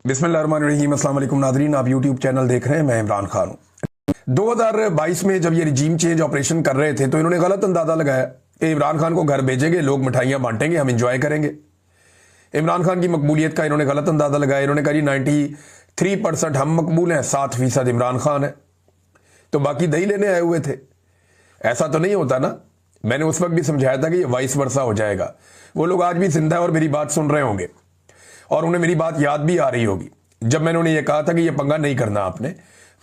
बिस्मिल्लाहिर्रहमानिर्रहीम। अस्सलाम वालेकुम नाज़रीन, आप यूट्यूब चैनल देख रहे हैं, मैं इमरान खान हूँ। 2022 में जब ये रिजीम चेंज ऑपरेशन कर रहे थे तो इन्होंने गलत अंदाजा लगाया कि इमरान खान को घर भेजेंगे, लोग मिठाइयाँ बांटेंगे, हम इंजॉय करेंगे। इमरान खान की मकबूलियत का इन्होंने गलत अंदाजा लगाया। इन्होंने कहा जी 93% हम मकबूल हैं, 7% इमरान खान है, तो बाकी दही लेने आए हुए थे। ऐसा तो नहीं होता ना। मैंने उस वक्त भी समझाया था कि ये वाइस वर्सा हो जाएगा। वो लोग आज भी जिंदा है और मेरी बात सुन रहे होंगे और उन्हें मेरी बात याद भी आ रही होगी जब मैंने उन्हें यह कहा था कि यह पंगा नहीं करना आपने,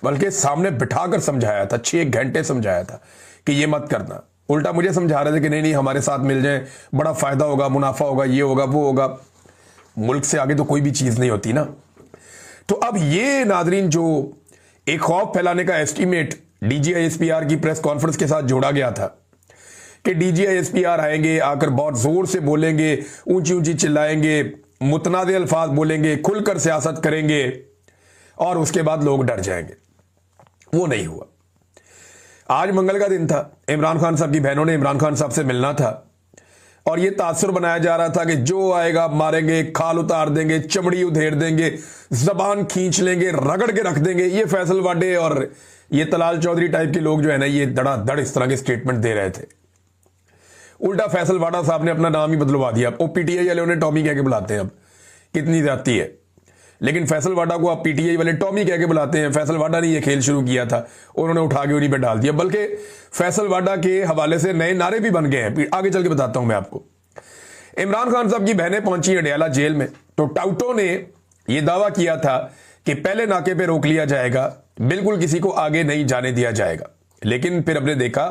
बल्कि सामने बिठाकर समझाया था, 6 घंटे समझाया था कि ये मत करना। उल्टा मुझे समझा रहे थे कि नहीं नहीं हमारे साथ मिल जाए, बड़ा फायदा होगा, मुनाफा होगा, ये होगा वो होगा। मुल्क से आगे तो कोई भी चीज नहीं होती ना। तो अब ये नाजरीन जो एक खौफ फैलाने का एस्टीमेट DGISPR की प्रेस कॉन्फ्रेंस के साथ जोड़ा गया था कि DGISPR आएंगे, आकर बहुत जोर से बोलेंगे, ऊंची ऊंची चिल्लाएंगे, मुतनाज़े अल्फाज बोलेंगे, खुलकर सियासत करेंगे और उसके बाद लोग डर जाएंगे, वो नहीं हुआ। आज मंगल का दिन था, इमरान खान साहब की बहनों ने इमरान खान साहब से मिलना था और यह तासुर बनाया जा रहा था कि जो आएगा मारेंगे, खाल उतार देंगे, चमड़ी उधेड़ देंगे, जबान खींच लेंगे, रगड़ के रख देंगे। ये फैसल वाडे और ये तलाल चौधरी टाइप के लोग जो है ना, ये धड़ाधड़ इस तरह के स्टेटमेंट दे रहे थे। उल्टा फैसल वाडा साहब ने अपना नाम ही बदलवा दिया। वो PTI वाले उन्हें टॉमी कह के बुलाते हैं। अब कितनी जाती है, लेकिन फैसल वाडा को आप PTI वाले टॉमी कह के बुलाते हैं। फैसल वाडा ने यह खेल शुरू किया था, उन्होंने उठा के उन्हीं पे डाल दिया। बल्कि फैसल वाडा के हवाले से नए नारे भी बन गए हैं, आगे चल के बताता हूं मैं आपको। इमरान खान साहब की बहनें पहुंची अडयाला जेल में, तो टाउटों ने यह दावा किया था कि पहले नाके पे रोक लिया जाएगा, बिल्कुल किसी को आगे नहीं जाने दिया जाएगा। लेकिन फिर हमने देखा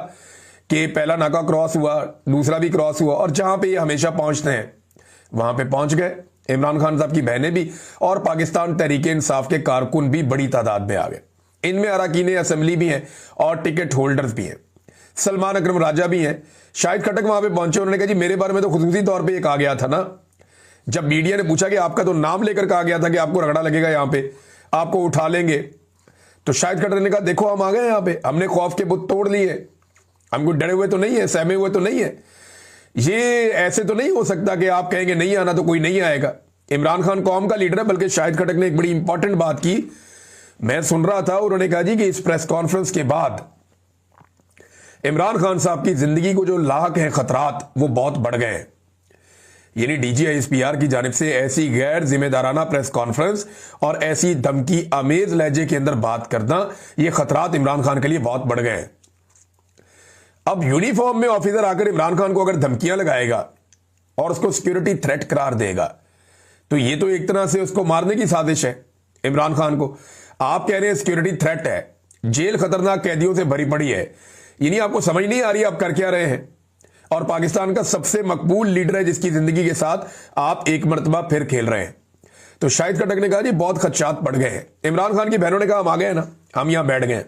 कि पहला नाका क्रॉस हुआ, दूसरा भी क्रॉस हुआ और जहां पे ये हमेशा पहुंचते हैं वहां पे पहुंच गए। इमरान खान साहब की बहनें भी और पाकिस्तान तहरीक इंसाफ के कारकुन भी बड़ी तादाद में आ गए। इनमें अरकान असेंबली भी हैं और टिकट होल्डर्स भी हैं। सलमान अकरम राजा भी हैं। शाहिद खटक वहां पे पहुंचे, उन्होंने कहा जी मेरे बारे में तो खुसूसी तौर पर यह कहा गया था ना, जब मीडिया ने पूछा कि आपका तो नाम लेकर कहा गया था कि आपको रगड़ा लगेगा, यहां पे आपको उठा लेंगे, तो शाहिद खटक ने कहा देखो हम आ गए, यहां पे हमने खौफ के बुत तोड़ लिए, हम कोई डरे हुए तो नहीं है, सहमे हुए तो नहीं है। ये ऐसे तो नहीं हो सकता कि आप कहेंगे नहीं आना तो कोई नहीं आएगा। इमरान खान कौम का लीडर है। बल्कि शाहिद खटक ने एक बड़ी इंपॉर्टेंट बात की, मैं सुन रहा था, उन्होंने कहा जी कि इस प्रेस कॉन्फ्रेंस के बाद इमरान खान साहब की जिंदगी को जो लाक हैं खतरात, वो बहुत बढ़ गए हैं। यानी DGISPR की जानिब से ऐसी गैर जिम्मेदाराना प्रेस कॉन्फ्रेंस और ऐसी धमकी आमेज लहजे के अंदर बात करना, ये खतरात इमरान खान के लिए बहुत बढ़ गए हैं। अब यूनिफॉर्म में ऑफिसर आकर इमरान खान को अगर धमकियां लगाएगा और उसको सिक्योरिटी थ्रेट करार देगा, तो ये तो एक तरह से उसको मारने की साजिश है इमरान खान को। आप कह रहे हैं सिक्योरिटी थ्रेट है, जेल खतरनाक कैदियों से भरी पड़ी है, यानी आपको समझ नहीं आ रही आप कर क्या रहे हैं। और पाकिस्तान का सबसे मकबूल लीडर है जिसकी जिंदगी के साथ आप एक मरतबा फिर खेल रहे हैं। तो शाहिद खटक ने कहा जी बहुत खदशात बढ़ गए हैं। इमरान खान की बहनों ने कहा हम आ गए ना, हम यहां बैठ गए,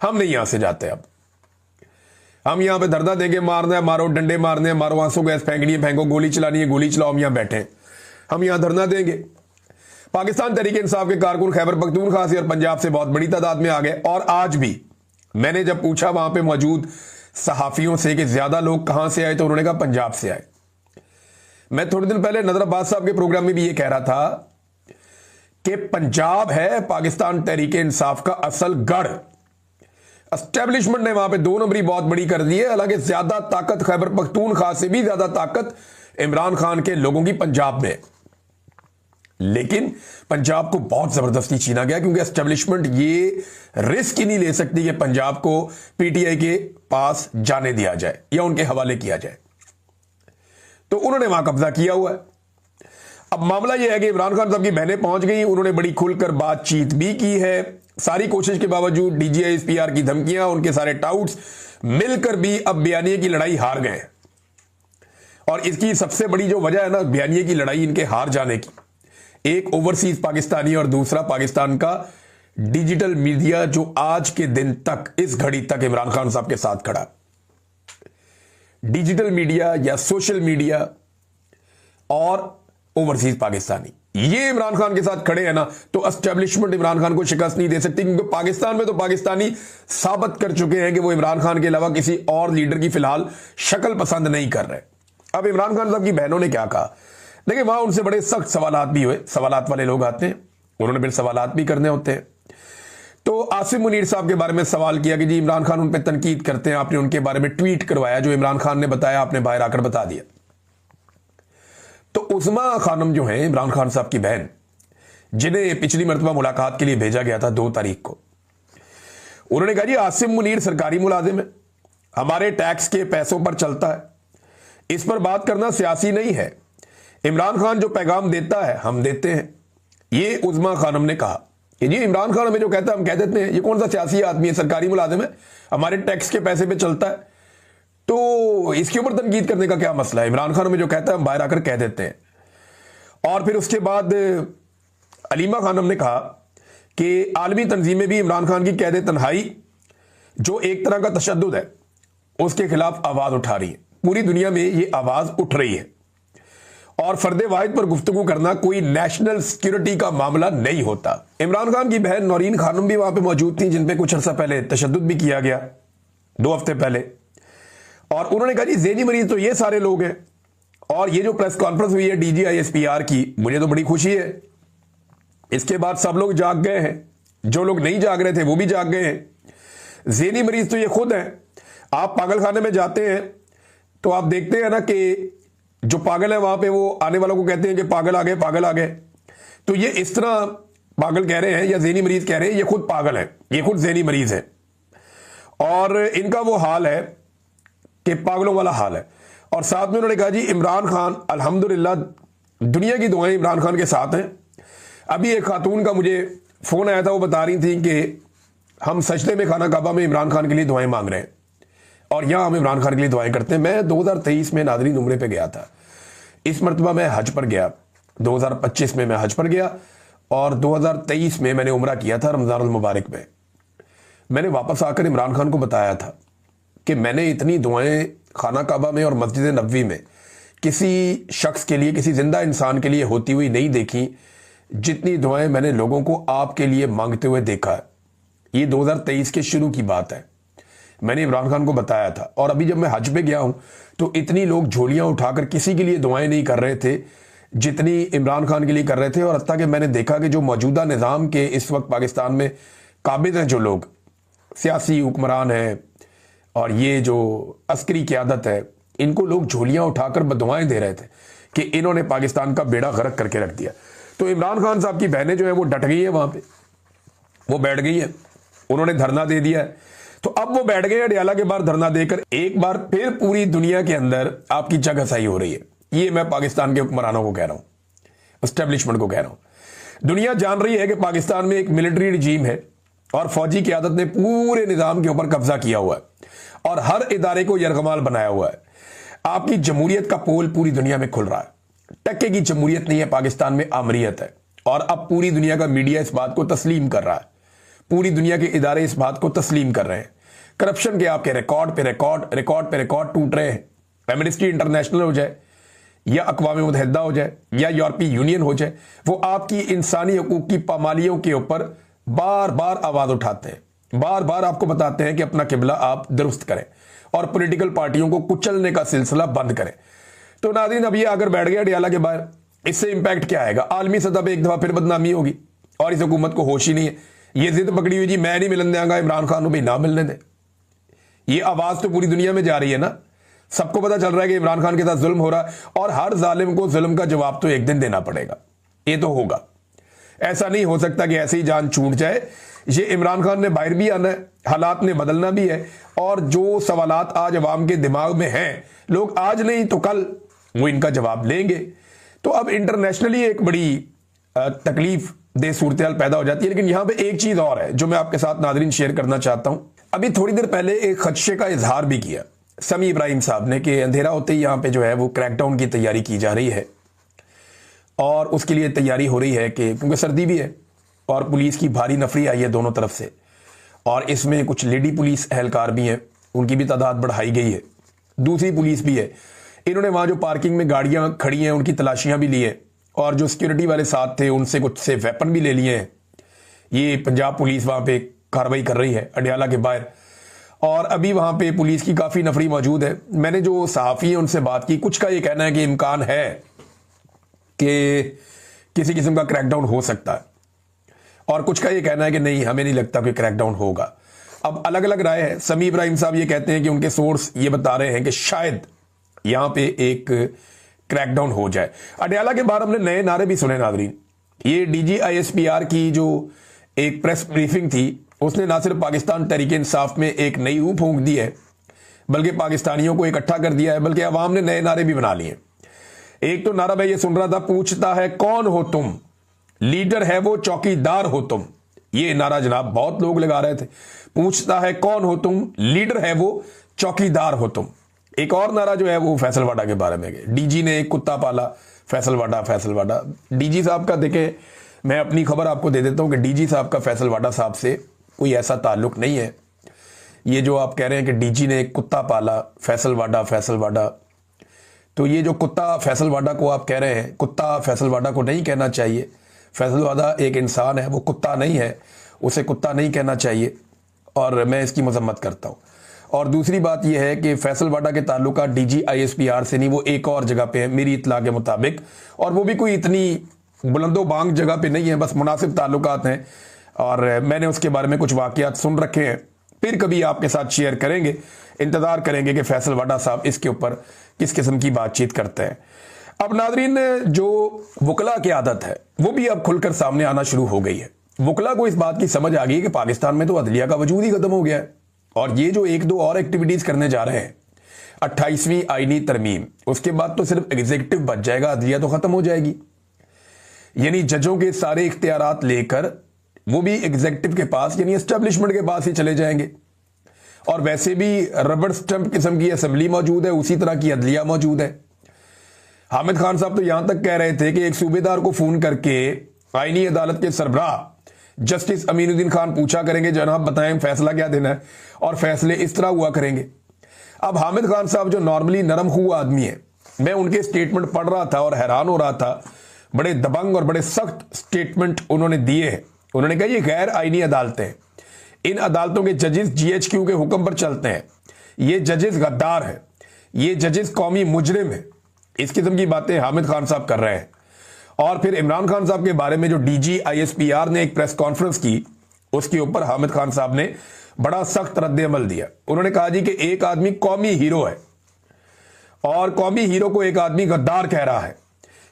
हम नहीं यहां से जाते, अब हम यहां पे धरना देंगे, मारना है मारो, डंडे मारने हैं मारो, आंसू गैस फेंकनी है फेंको, गोली चलानी है गोली चलाओ, हम यहां बैठे हैं, हम यहां धरना देंगे। पाकिस्तान तहरीक इंसाफ के कारकुन खैबर पख्तूनख्वा से और पंजाब से बहुत बड़ी तादाद में आ गए। और आज भी मैंने जब पूछा वहां पे मौजूद सहाफियों से कि ज्यादा लोग कहां से आए, तो उन्होंने कहा पंजाब से आए। मैं थोड़े दिन पहले नजर अब्बास साहब के प्रोग्राम में भी ये कह रहा था कि पंजाब है पाकिस्तान तहरीक इंसाफ का असल गढ़। एस्टेब्लिशमेंट ने वहां पे 2 नंबरी बहुत बड़ी कर दी है। हालांकि ज्यादा ताकत खैबर पख्तूनख्वा से भी ज्यादा ताकत इमरान खान के लोगों की पंजाब में, लेकिन पंजाब को बहुत जबरदस्ती छीना गया क्योंकि एस्टेब्लिशमेंट ये रिस्क ही नहीं ले सकती कि पंजाब को PTI के पास जाने दिया जाए या उनके हवाले किया जाए, तो उन्होंने वहां कब्जा किया हुआ है। अब मामला यह है कि इमरान खान साहब की बहनें पहुंच गई, उन्होंने बड़ी खुलकर बातचीत भी की है। सारी कोशिश के बावजूद DGISPR की धमकियां, उनके सारे टाउट्स मिलकर भी अब बयानिए की लड़ाई हार गए। और इसकी सबसे बड़ी जो वजह है ना बयानिए की लड़ाई, इनके हार जाने की, एक ओवरसीज पाकिस्तानी और दूसरा पाकिस्तान का डिजिटल मीडिया जो आज के दिन तक, इस घड़ी तक इमरान खान साहब के साथ खड़ा। डिजिटल मीडिया या सोशल मीडिया और ओवरसीज पाकिस्तानी, ये इमरान खान के साथ खड़े हैं ना, तो एस्टेब्लिशमेंट इमरान खान को शिकस्त नहीं दे सकती। क्योंकि पाकिस्तान में तो पाकिस्तानी साबित कर चुके हैं कि वो इमरान खान के अलावा किसी और लीडर की फिलहाल शक्ल पसंद नहीं कर रहे। अब इमरान खान साहब की बहनों ने क्या कहा, देखिए वहां उनसे बड़े सख्त सवालात भी हुए, सवालात वाले लोग आते हैं, उन्होंने फिर सवालात भी करने होते हैं। तो आसिम मुनीर साहब के बारे में सवाल किया कि जी इमरान खान उन पर तनकीद करते हैं, आपने उनके बारे में ट्वीट करवाया, जो इमरान खान ने बताया आपने बाहर आकर बता दिया। तो उस्मा खानम जो है इमरान खान साहब की बहन, जिन्हें पिछली मरतबा मुलाकात के लिए भेजा गया था 2 तारीख को, उन्होंने कहा जी आसिम मुनीर सरकारी मुलाजिम है, हमारे टैक्स के पैसों पर चलता है, इस पर बात करना सियासी नहीं है, इमरान खान जो पैगाम देता है हम देते हैं। ये उस्मा खानम ने कहा कि जी इमरान खान हमें जो कहता है हम कह देते हैं, ये कौन सा सियासी आदमी है, सरकारी मुलाजिम है, हमारे टैक्स के पैसे पे चलता है, तो इसके ऊपर तनकीद करने का क्या मसला है, इमरान खान हमें जो कहता है हम बाहर आकर कह देते हैं। और फिर उसके बाद अलीमा खानम ने कहा कि आलमी तंजीमें भी इमरान खान की कैद तन्हाई, जो एक तरह का तशद्दुद है, उसके खिलाफ आवाज उठा रही है। पूरी दुनिया में ये आवाज उठ रही है और फर्द वाहिद पर गुफ्तगू करना कोई नेशनल सिक्योरिटी का मामला नहीं होता। इमरान खान की बहन नौरीन खानम भी वहां पे मौजूद थी, जिन पे कुछ अर्सा पहले तशद्दुद भी किया गया 2 हफ्ते पहले, और उन्होंने कहा जी ज़हनी मरीज तो ये सारे लोग हैं। और ये जो प्रेस कॉन्फ्रेंस हुई है DGISPR की, मुझे तो बड़ी खुशी है। इसके बाद सब लोग जाग गए हैं, जो लोग नहीं जाग रहे थे वो भी जाग गए हैं। ज़हनी मरीज तो ये खुद हैं। आप पागल खाने में जाते हैं तो आप देखते हैं ना कि जो पागल है वहां पे वो आने वालों को कहते हैं कि पागल आ गए, पागल आ गए। तो ये इस तरह पागल कह रहे हैं या ज़हनी मरीज कह रहे हैं, ये खुद पागल है, ये खुद ज़हनी मरीज है, और इनका वो हाल है कि पागलों वाला हाल है। और साथ में उन्होंने कहा जी इमरान खान अल्हम्दुलिल्लाह, दुनिया की दुआएं इमरान खान के साथ हैं। अभी एक खातून का मुझे फोन आया था, वो बता रही थी कि हम सजदे में खाना काबा में इमरान खान के लिए दुआएं मांग रहे हैं और यहां हम इमरान खान के लिए दुआएं करते हैं। मैं 2023 में नादरीन उम्रे पे गया था, इस मरतबा मैं हज पर गया, 2025 में मैं हज पर गया और 2023 में मैंने उम्रा किया था रमजान मुबारक में। मैंने वापस आकर इमरान खान को बताया था कि मैंने इतनी दुआएं खाना काबा में और मस्जिद नबवी में किसी शख्स के लिए, किसी जिंदा इंसान के लिए होती हुई नहीं देखी जितनी दुआएं मैंने लोगों को आपके लिए मांगते हुए देखा है। ये 2023 के शुरू की बात है, मैंने इमरान खान को बताया था। और अभी जब मैं हज पे गया हूं तो इतनी लोग झोलियां उठाकर किसी के लिए दुआएं नहीं कर रहे थे जितनी इमरान खान के लिए कर रहे थे। और हत्ता कि मैंने देखा कि जो मौजूदा निज़ाम के इस वक्त पाकिस्तान में काबिज हैं, जो लोग सियासी हुक्मरान हैं और ये जो अस्करी क़यादत है, इनको लोग झोलियां उठाकर बदुआएं दे रहे थे कि इन्होंने पाकिस्तान का बेड़ा गर्क करके रख दिया। तो इमरान खान साहब की बहनें जो है वो डट गई है, वहां पे वो बैठ गई है, उन्होंने धरना दे दिया है। तो अब वो बैठ गए अडियाला के बाहर धरना देकर, एक बार फिर पूरी दुनिया के अंदर आपकी जगहसाई हो रही है। ये मैं पाकिस्तान के हुक्मरानों को कह रहा हूं, एस्टेब्लिशमेंट को कह रहा हूं। दुनिया जान रही है कि पाकिस्तान में एक मिलिट्री रिजीम है और फौजी क़यादत ने पूरे निज़ाम के ऊपर कब्जा किया हुआ है और हर इदारे को यरगमाल बनाया हुआ है। आपकी जमहूरियत का पोल पूरी दुनिया में खुल रहा है। टक्के की जमहूरियत नहीं है पाकिस्तान में, आमरीयत है। और अब पूरी दुनिया का मीडिया इस बात को तस्लीम कर रहा है, पूरी दुनिया के इदारे इस बात को तस्लीम कर रहे हैं। करप्शन के आपके रिकॉर्ड पे रिकॉर्ड टूट रहे हैं। एमनेस्टी इंटरनेशनल हो जाए या अक़वाम मुत्तहिदा हो जाए या यूरोपीय यूनियन हो जाए, वो आपकी इंसानी हकूक की पामालियों के ऊपर बार बार आवाज उठाते हैं, बार बार आपको बताते हैं कि अपना किबला आप दुरुस्त करें और पॉलिटिकल पार्टियों को कुचलने का सिलसिला बंद करें। तो नाज़रीन, अब ये अगर बैठ गया अडियाला के बाहर, इससे इंपैक्ट क्या आएगा? आलमी सतह पर एक दफा फिर बदनामी होगी और इस हुकूमत को होश ही नहीं है। ये जिद पकड़ी हुई जी मैं नहीं मिलने देंगे इमरान खान को, भी ना मिलने दे। ये आवाज तो पूरी दुनिया में जा रही है ना, सबको पता चल रहा है कि इमरान खान के साथ जुल्म हो रहा है और हर जालिम को जुल्म का जवाब तो एक दिन देना पड़ेगा। ये तो होगा, ऐसा नहीं हो सकता कि ऐसे ही जान छूट जाए। ये इमरान खान ने बाहर भी आना है, हालात ने बदलना भी है, और जो सवालात आज अवाम के दिमाग में हैं, लोग आज नहीं तो कल वो इनका जवाब लेंगे। तो अब इंटरनेशनली एक बड़ी तकलीफ दे सूरत हाल पैदा हो जाती है। लेकिन यहां पे एक चीज और है जो मैं आपके साथ नाज़रीन शेयर करना चाहता हूं। अभी थोड़ी देर पहले एक खदशे का इजहार भी किया समी इब्राहिम साहब ने कि अंधेरा होते ही यहां पे जो है वो क्रैकडाउन की तैयारी की जा रही है और उसके लिए तैयारी हो रही है कि क्योंकि सर्दी भी है और पुलिस की भारी नफरी आई है दोनों तरफ से, और इसमें कुछ लेडी पुलिस एहलकार भी हैं, उनकी भी तादाद बढ़ाई गई है, दूसरी पुलिस भी है। इन्होंने वहां जो पार्किंग में गाड़ियां खड़ी हैं उनकी तलाशियां भी ली है और जो सिक्योरिटी वाले साथ थे उनसे कुछ से वेपन भी ले लिए हैं। ये पंजाब पुलिस वहां पे कार्रवाई कर रही है अडियाला के बाहर, और अभी वहां पे पुलिस की काफी नफरी मौजूद है। मैंने जो सहाफ़ी हैं उनसे बात की, कुछ का ये कहना है कि इम्कान है कि किसी किस्म का क्रैकडाउन हो सकता है, और कुछ का ये कहना है कि नहीं, हमें नहीं लगता कि क्रैकडाउन होगा। अब अलग अलग राय है। समी इब्राहिम साहब ये कहते हैं कि उनके सोर्स ये बता रहे हैं कि शायद यहां पे एक क्रैकडाउन हो जाए। अडयाला के बाहर हमने नए नारे भी सुने नाज़रीन। ये DGISPR की जो एक प्रेस ब्रीफिंग थी, उसने ना सिर्फ पाकिस्तान तहरीक इंसाफ में एक नई रूह फूंक दी है, बल्कि पाकिस्तानियों को इकट्ठा कर दिया है, बल्कि अवाम ने नए नारे भी बना लिए। एक तो नारा मैं ये सुन रहा था, पूछता है कौन हो तुम, लीडर है वो चौकीदार हो तुम। ये नारा जनाब बहुत लोग लगा रहे थे, पूछता है कौन हो तुम, लीडर है वो चौकीदार हो तुम। एक और नारा जो है वो फैसलवाडा के बारे में, डीजी ने एक कुत्ता पाला, फैसलवाडा फैसलवाडा। डीजी साहब का देखें, मैं अपनी खबर आपको दे देता हूं कि डीजी साहब का फैसलवाडा साहब से कोई ऐसा ताल्लुक नहीं है। ये जो आप कह रहे हैं कि डीजी ने एक कुत्ता पाला, फैसलवाडा फैसलवाडा, तो ये जो कुत्ता फैसलवाडा को आप कह रहे हैं, कुत्ता फैसलवाडा को नहीं कहना चाहिए। फैसलवाडा एक इंसान है, वो कुत्ता नहीं है, उसे कुत्ता नहीं कहना चाहिए, और मैं इसकी मजम्मत करता हूँ। और दूसरी बात यह है कि फैसलवाडा के ताल्लुका DGISPR से नहीं, वो एक और जगह पे है मेरी इत्तला के मुताबिक, और वो भी कोई इतनी बुलंदो बांग जगह पे नहीं है, बस मुनासिब ताल्लुकात हैं। और मैंने उसके बारे में कुछ वाकयात सुन रखे हैं, फिर कभी आपके साथ शेयर करेंगे। इंतजार करेंगे कि फैसलवाडा साहब इसके ऊपर किस किस्म की बातचीत करते हैं। अब नाजरीन, जो वकला की आदत है वो भी अब खुलकर सामने आना शुरू हो गई है। वकला को इस बात की समझ आ गई है कि पाकिस्तान में तो अदलिया का वजूद ही खत्म हो गया है, और ये जो एक दो और एक्टिविटीज करने जा रहे हैं, 28वीं आईनी तरमीम, उसके बाद तो सिर्फ एग्जीक्यूटिव बच जाएगा, अदलिया तो खत्म हो जाएगी। यानी जजों के सारे इख्तियारात लेकर वो भी एग्जीक्यूटिव के पास, यानी एस्टेब्लिशमेंट के पास ही चले जाएंगे। और वैसे भी रबड़ स्टंप किस्म की असेंबली मौजूद है, उसी तरह की अदलिया मौजूद है। हामिद खान साहब तो यहां तक कह रहे थे कि एक सूबेदार को फोन करके आईनी अदालत के सरबराह जस्टिस अमीनुद्दीन खान पूछा करेंगे, जनाब बताएं फैसला क्या देना है, और फैसले इस तरह हुआ करेंगे। अब हामिद खान साहब जो नॉर्मली नरम हुआ आदमी है, मैं उनके स्टेटमेंट पढ़ रहा था और हैरान हो रहा था। बड़े दबंग और बड़े सख्त स्टेटमेंट उन्होंने दिए हैं। उन्होंने कहा ये गैर आईनी अदालतें हैं, इन अदालतों के जजेस GHQ के हुक्म पर चलते हैं, ये जजेस गद्दार हैं, ये जजेस कौमी मुजरिम है। इस किस्म की बातें हामिद खान साहब कर रहे हैं। और फिर इमरान खान साहब के बारे में जो DGISPR ने एक प्रेस कॉन्फ्रेंस की, उसके ऊपर हामिद खान साहब ने बड़ा सख्त रद्द-ए-अमल दिया। उन्होंने कहा जी कि एक आदमी कौमी हीरो है, और कौमी हीरो को एक आदमी गद्दार कह रहा है।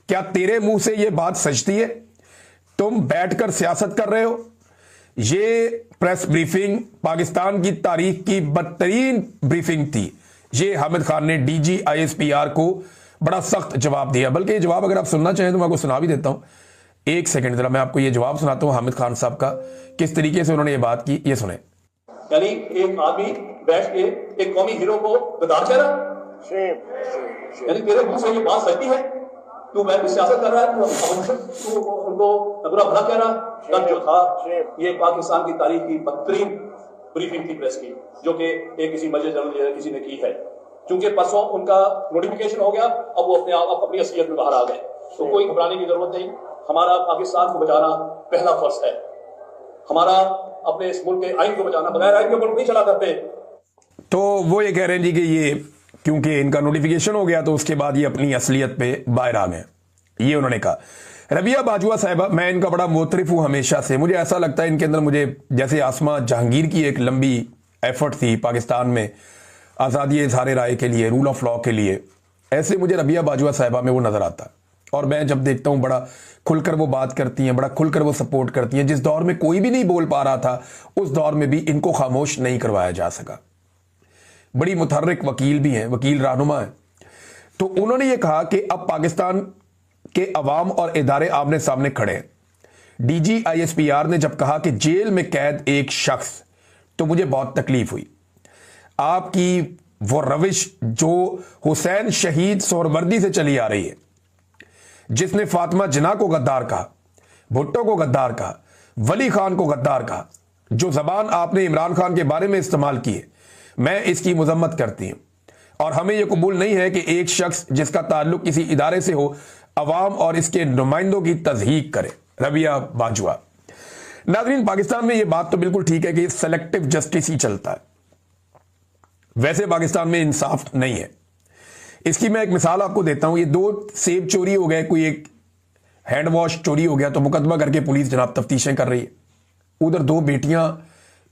क्या तेरे मुंह से यह बात सचती है? तुम बैठकर सियासत कर रहे हो? ये प्रेस ब्रीफिंग पाकिस्तान की तारीख की बदतरीन ब्रीफिंग थी। ये हामिद खान ने DGISPR को बड़ा सख्त जवाब दिया। बल्कि ये जवाब अगर आप सुनना चाहें तो मैं आपको सुना भी देता हूं। एक सेकंड जरा मैं आपको ये जवाब सुनाता हूं हामिद खान साहब का, किस तरीके से उन्होंने ये बात की, ये सुने। यानी एक आदमी बैठ के एक कौमी हीरो को गद्दार कह रहा, यानी तेरे मुंह से ये बात सच्ची है? तू मैं सियासत कर रहा है, तू उनको बुरा भला कह रहा। कल जो था ये पाकिस्तान की तारीख की बदतरीन ब्रीफिंग थी प्रेस की, जो कि एक किसी मजलिस जनरल किसी ने की है। चूंकि परसों उनका नोटिफिकेशन हो गया, अब वो अपने आप अपनी असलियत में बाहर आ गए, तो कोई घबराने की जरूरत नहीं। हमारा पाकिस्तान को बचाना पहला फर्ज है, हमारा अपने इस मुल्क के आइन को बचाना। बगैर आइन के मुल्क नहीं चला करते। तो वो ये कह रहे हैं जी कि ये क्योंकि इनका नोटिफिकेशन हो गया तो उसके बाद ये अपनी असलियत पे बाहर आ गए, ये उन्होंने कहा। रबिया बाजुआ साहिबा, मैं इनका बड़ा मोतरिफ हूं हमेशा से। मुझे ऐसा लगता है इनके अंदर, मुझे जैसे आसमा जहांगीर की एक लंबी एफर्ट थी पाकिस्तान में आज़ादी इज़हार राय के लिए, रूल ऑफ लॉ के लिए, ऐसे मुझे रबिया बाजुआ साहिबा में वो नजर आता है। और मैं जब देखता हूं बड़ा खुलकर वो बात करती हैं, बड़ा खुलकर वो सपोर्ट करती हैं। जिस दौर में कोई भी नहीं बोल पा रहा था, उस दौर में भी इनको खामोश नहीं करवाया जा सका। बड़ी मुतहर्रिक वकील भी हैं, वकील रहनुमा है। तो उन्होंने ये कहा कि अब पाकिस्तान के अवाम और इदारे आमने सामने खड़े हैं। DGISPR ने जब कहा कि जेल में कैद एक शख्स, तो मुझे बहुत तकलीफ हुई। आपकी वो रविश जो हुसैन शहीद सोहरवर्दी से चली आ रही है, जिसने फातिमा जिन्ना को गद्दार कहा, भुट्टो को गद्दार कहा, वली खान को गद्दार कहा, जो जबान आपने इमरान खान के बारे में इस्तेमाल की है, मैं इसकी मजम्मत करती हूं। और हमें यह कबूल नहीं है कि एक शख्स जिसका ताल्लुक किसी इदारे से हो, अवाम और इसके नुमाइंदों की तज़हीक करे। रबिया बाजुआ। नाज़रीन, पाकिस्तान में यह बात तो बिल्कुल ठीक है कि सेलेक्टिव जस्टिस ही चलता है। वैसे पाकिस्तान में इंसाफ नहीं है। इसकी मैं एक मिसाल आपको देता हूं। ये 2 सेब चोरी हो गए, कोई एक हैंड वॉश चोरी हो गया, तो मुकदमा करके पुलिस जनाब तफ्तीशें कर रही है। उधर 2 बेटियां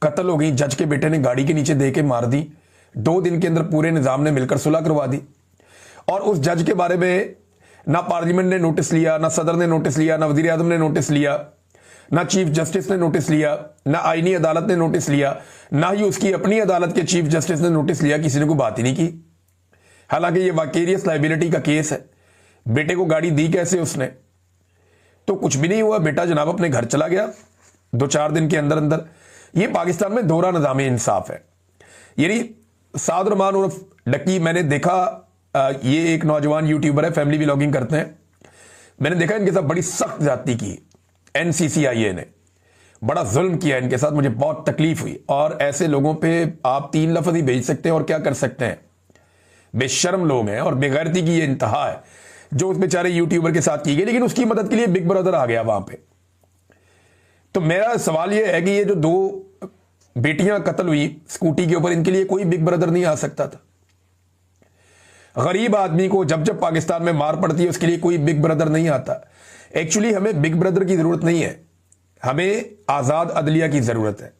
कत्ल हो गई, जज के बेटे ने गाड़ी के नीचे दे के मार दी। 2 दिन के अंदर पूरे निजाम ने मिलकर सुलह करवा दी। और उस जज के बारे में ना पार्लियामेंट ने नोटिस लिया, ना सदर ने नोटिस लिया, ना वजीर आजम ने नोटिस लिया, ना चीफ जस्टिस ने नोटिस लिया, ना आईनी अदालत ने नोटिस लिया, ना ही उसकी अपनी अदालत के चीफ जस्टिस ने नोटिस लिया। किसी ने कोई बात ही नहीं की। हालांकि ये वाकेरियस लाइबिलिटी का केस है। बेटे को गाड़ी दी कैसे उसने? तो कुछ भी नहीं हुआ, बेटा जनाब अपने घर चला गया 2-4 दिन के अंदर अंदर। ये पाकिस्तान में दोहरा निज़ाम इंसाफ है। यानी साद रहमान उर्फ डक्की, मैंने देखा ये एक नौजवान यूट्यूबर है, फैमिली व्लॉगिंग करते हैं। मैंने देखा इनके साथ बड़ी सख्त ज्यादती की NCCIA ने, बड़ा जुल्म किया इनके साथ, मुझे बहुत तकलीफ हुई। और ऐसे लोगों पे आप 3 लफ्ज ही भेज सकते हैं और क्या कर सकते हैं। बेशर्म लोग हैं और बेगैरती की ये इंतहा है जो उस बेचारे यूट्यूबर के साथ की गई। लेकिन उसकी मदद के लिए बिग ब्रदर आ गया वहां पे। तो मेरा सवाल ये है कि ये जो 2 बेटियां कत्ल हुई स्कूटी के ऊपर, इनके लिए कोई बिग ब्रदर नहीं आ सकता था? गरीब आदमी को जब जब पाकिस्तान में मार पड़ती है उसके लिए कोई बिग ब्रदर नहीं आता। एक्चुअली हमें बिग ब्रदर की जरूरत नहीं है, हमें आजाद अदलिया की जरूरत है,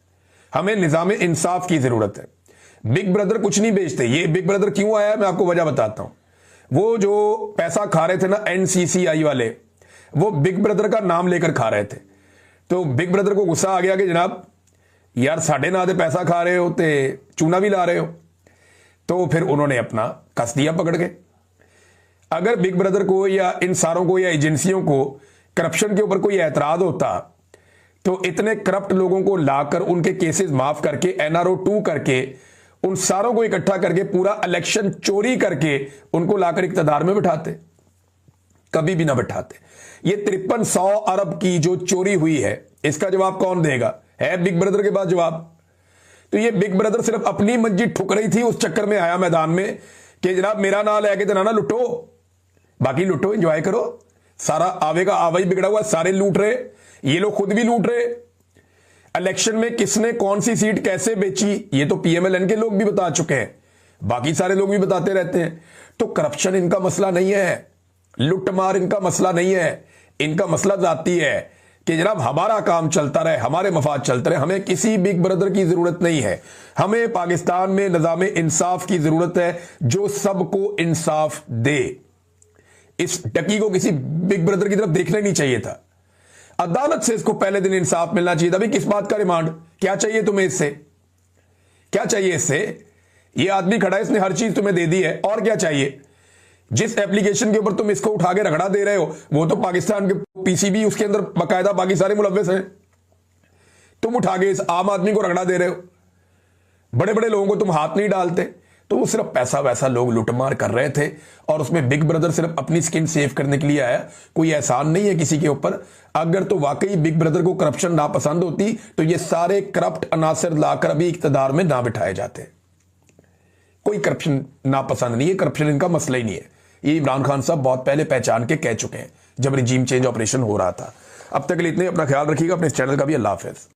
हमें निजाम इंसाफ की जरूरत है। बिग ब्रदर कुछ नहीं बेचते। ये बिग ब्रदर क्यों आया मैं आपको वजह बताता हूं। वो जो पैसा खा रहे थे ना NCCI वाले, वो बिग ब्रदर का नाम लेकर खा रहे थे। तो बिग ब्रदर को गुस्सा आ गया कि जनाब यार साढ़े ना दे पैसा खा रहे हो ते चूना भी ला रहे हो। तो फिर उन्होंने अपना कस दिया पकड़ के। अगर बिग ब्रदर को या इन सारों को या एजेंसियों को करप्शन के ऊपर कोई एतराज होता तो इतने करप्ट लोगों को लाकर उनके केसेस माफ करके NRO 2 करके उन सारों को इकट्ठा करके पूरा इलेक्शन चोरी करके उनको लाकर इक्तदार में बिठाते। कभी भी ना बिठाते। ये 5300 अरब की जो चोरी हुई है इसका जवाब कौन देगा? है बिग ब्रदर के पास जवाब? तो ये बिग ब्रदर सिर्फ अपनी मंजी ठुक रही थी, उस चक्कर में आया मैदान में कि जनाब मेरा नाम लेके तो ना लुटो, बाकी लुटो, एंजॉय करो। सारा आवे का आवा ही बिगड़ा हुआ, सारे लूट रहे, ये लोग खुद भी लूट रहे। इलेक्शन में किसने कौन सी सीट कैसे बेची ये तो PMLN के लोग भी बता चुके हैं, बाकी सारे लोग भी बताते रहते हैं। तो करप्शन इनका मसला नहीं है, लुटमार इनका मसला नहीं है, इनका मसला जाती है कि जनाब हमारा काम चलता रहे, हमारे मफाद चलते रहे। हमें किसी बिग ब्रदर की जरूरत नहीं है। हमें पाकिस्तान में निजाम इंसाफ की जरूरत है जो सबको इंसाफ दे। इस डकी को किसी बिग ब्रदर की तरफ देखना नहीं चाहिए था। अदालत से इसको पहले दिन इंसाफ मिलना चाहिए था। भाई किस बात का रिमांड? क्या चाहिए तुम्हें इससे? क्या चाहिए इससे? ये आदमी खड़ा है, इसने हर चीज तुम्हें दे दी है, और क्या चाहिए? जिस एप्लीकेशन के ऊपर तुम इसको उठा के रगड़ा दे रहे हो वो तो पाकिस्तान के PCB उसके अंदर बाकायदा बाकी सारे मुलव्वस हैं। तुम उठा के इस आम आदमी को रगड़ा दे रहे हो, बड़े बड़े लोगों को तुम हाथ नहीं डालते। तो वो सिर्फ पैसा वैसा लोग लुटमार कर रहे थे और उसमें बिग ब्रदर सिर्फ अपनी स्किन सेव करने के लिए आया। कोई एहसान नहीं है किसी के ऊपर। अगर तो वाकई बिग ब्रदर को करप्शन नापसंद होती तो ये सारे करप्ट अनासर लाकर अभी इक्तदार में ना बिठाए जाते। कोई करप्शन नापसंद नहीं है, करप्शन इनका मसला ही नहीं है। ये इमरान खान साहब बहुत पहले पहचान के कह चुके हैं जब रिजीम चेंज ऑपरेशन हो रहा था। अब तक के लिए इतने, अपना ख्याल रखिएगा, अपने इस चैनल का भी। अल्लाह हाफिज।